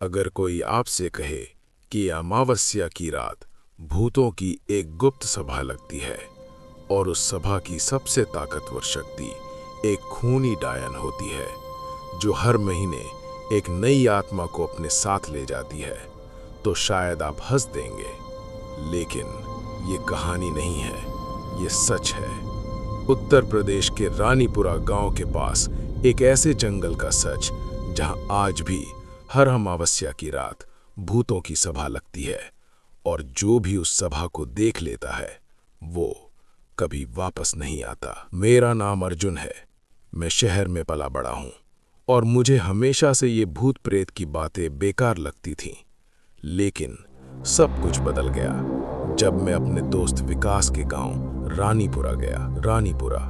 अगर कोई आपसे कहे कि अमावस्या की रात भूतों की एक गुप्त सभा लगती है और उस सभा की सबसे ताकतवर शक्ति एक खूनी डायन होती है जो हर महीने एक नई आत्मा को अपने साथ ले जाती है, तो शायद आप हंस देंगे, लेकिन ये कहानी नहीं है, ये सच है। उत्तर प्रदेश के रानीपुरा गांव के पास एक ऐसे जंगल का सच जहां आज भी हर अमावस्या की रात भूतों की सभा लगती है और जो भी उस सभा को देख लेता है वो कभी वापस नहीं आता। मेरा नाम अर्जुन है, मैं शहर में पला बड़ा हूं और मुझे हमेशा से ये भूत प्रेत की बातें बेकार लगती थीं। लेकिन सब कुछ बदल गया जब मैं अपने दोस्त विकास के गांव रानीपुरा गया। रानीपुरा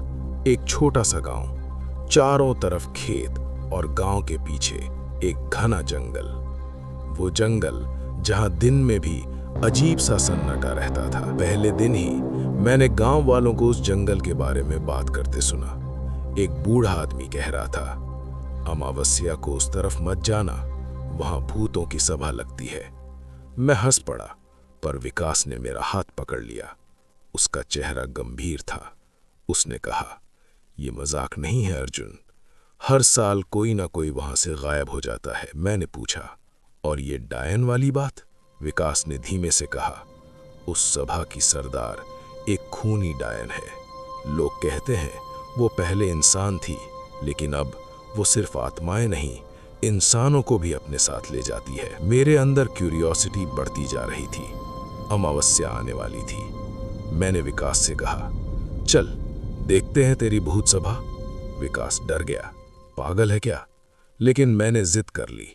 एक छोटा सा गांव, चारों तरफ खेत और गांव के पीछे एक घना जंगल। वो जंगल जहां दिन में भी अजीब सा सन्नाटा रहता था। पहले दिन ही मैंने गांव वालों को उस जंगल के बारे में बात करते सुना। एक बूढ़ा आदमी कह रहा था, अमावस्या को उस तरफ मत जाना, वहां भूतों की सभा लगती है। मैं हंस पड़ा, पर विकास ने मेरा हाथ पकड़ लिया। उसका चेहरा गंभीर था। उसने कहा, ये मजाक नहीं है अर्जुन, हर साल कोई ना कोई वहां से गायब हो जाता है। मैंने पूछा, और ये डायन वाली बात? विकास ने धीमे से कहा, उस सभा की सरदार एक खूनी डायन है। लोग कहते हैं वो पहले इंसान थी, लेकिन अब वो सिर्फ आत्माएं नहीं, इंसानों को भी अपने साथ ले जाती है। मेरे अंदर क्यूरियोसिटी बढ़ती जा रही थी। अमावस्या आने वाली थी। मैंने विकास से कहा, चल देखते हैं तेरी भूत सभा। विकास डर गया, पागल है क्या? लेकिन मैंने जिद कर ली।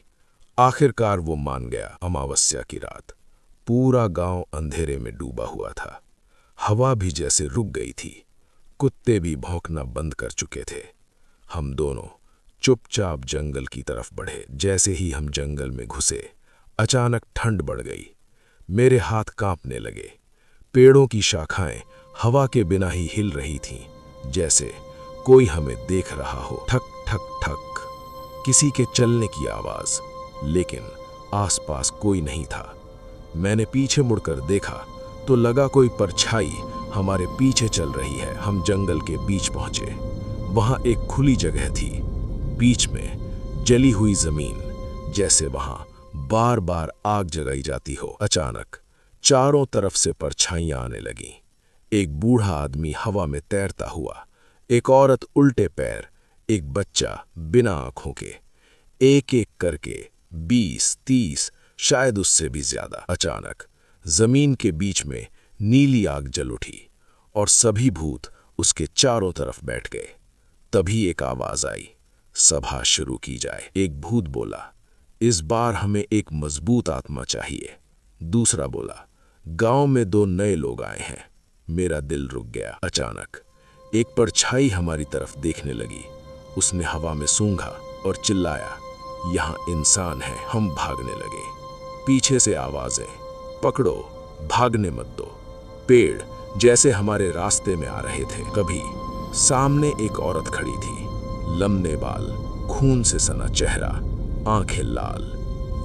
आखिरकार वो मान गया। अमावस्या की रात पूरा गांव अंधेरे में डूबा हुआ था। हवा भी जैसे रुक गई थी, कुत्ते भी भौंकना बंद कर चुके थे। हम दोनों चुपचाप जंगल की तरफ बढ़े। जैसे ही हम जंगल में घुसे, अचानक ठंड बढ़ गई। मेरे हाथ कांपने लगे। पेड़ों की शाखाएं हवा के बिना ही हिल रही थीं, जैसे कोई हमें देख रहा हो। ठक ठक ठक किसी के चलने की आवाज, लेकिन आसपास कोई नहीं था। मैंने पीछे मुड़कर देखा तो लगा कोई परछाई हमारे पीछे चल रही है। हम जंगल के बीच पहुंचे। वहां एक खुली जगह थी, बीच में जली हुई जमीन, जैसे वहां बार बार आग जगाई जाती हो। अचानक चारों तरफ से परछाइयां आने लगीं। एक बूढ़ा आदमी हवा में तैरता हुआ, एक औरत उल्टे पैर, एक बच्चा बिना आंखों के। एक एक करके 20-30, शायद उससे भी ज्यादा। अचानक जमीन के बीच में नीली आग जल उठी और सभी भूत उसके चारों तरफ बैठ गए। तभी एक आवाज आई, सभा शुरू की जाए। एक भूत बोला, इस बार हमें एक मजबूत आत्मा चाहिए। दूसरा बोला, गांव में 2 नए लोग आए हैं। मेरा दिल रुक गया। अचानक एक परछाई हमारी तरफ देखने लगी। उसने हवा में सूंघा और चिल्लाया, यहाँ इंसान है। हम भागने लगे। पीछे से आवाजें, पकड़ो, भागने मत दो। पेड़ जैसे हमारे रास्ते में आ रहे थे। कभी सामने एक औरत खड़ी थी, लंबे बाल, खून से सना चेहरा, आंखें लाल।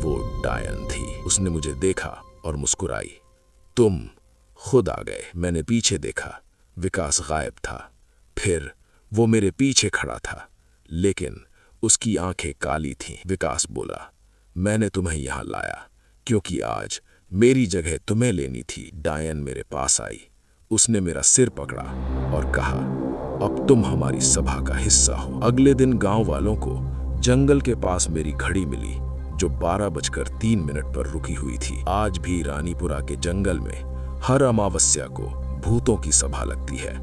वो डायन थी। उसने मुझे देखा और मुस्कुराई, तुम खुद आ गए। मैंने पीछे देखा, विकास गायब था। फिर वो मेरे पीछे खड़ा था, लेकिन उसकी आंखें काली थीं। विकास बोला, मैंने तुम्हें यहां लाया क्योंकि आज मेरी जगह तुम्हें लेनी थी। डायन मेरे पास आई। उसने मेरा सिर पकड़ा और कहा, अब तुम हमारी सभा का हिस्सा हो। अगले दिन गांव वालों को जंगल के पास मेरी घड़ी मिली, जो 12:03 पर रुकी हुई थी। आज भी रानीपुरा के जंगल में हर अमावस्या को भूतों की सभा लगती है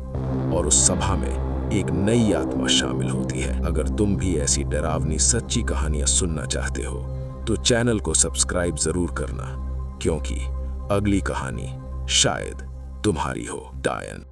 और उस सभा में एक नई आत्मा शामिल होती है। अगर तुम भी ऐसी डरावनी सच्ची कहानियां सुनना चाहते हो तो चैनल को सब्सक्राइब जरूर करना, क्योंकि अगली कहानी शायद तुम्हारी हो। डायन।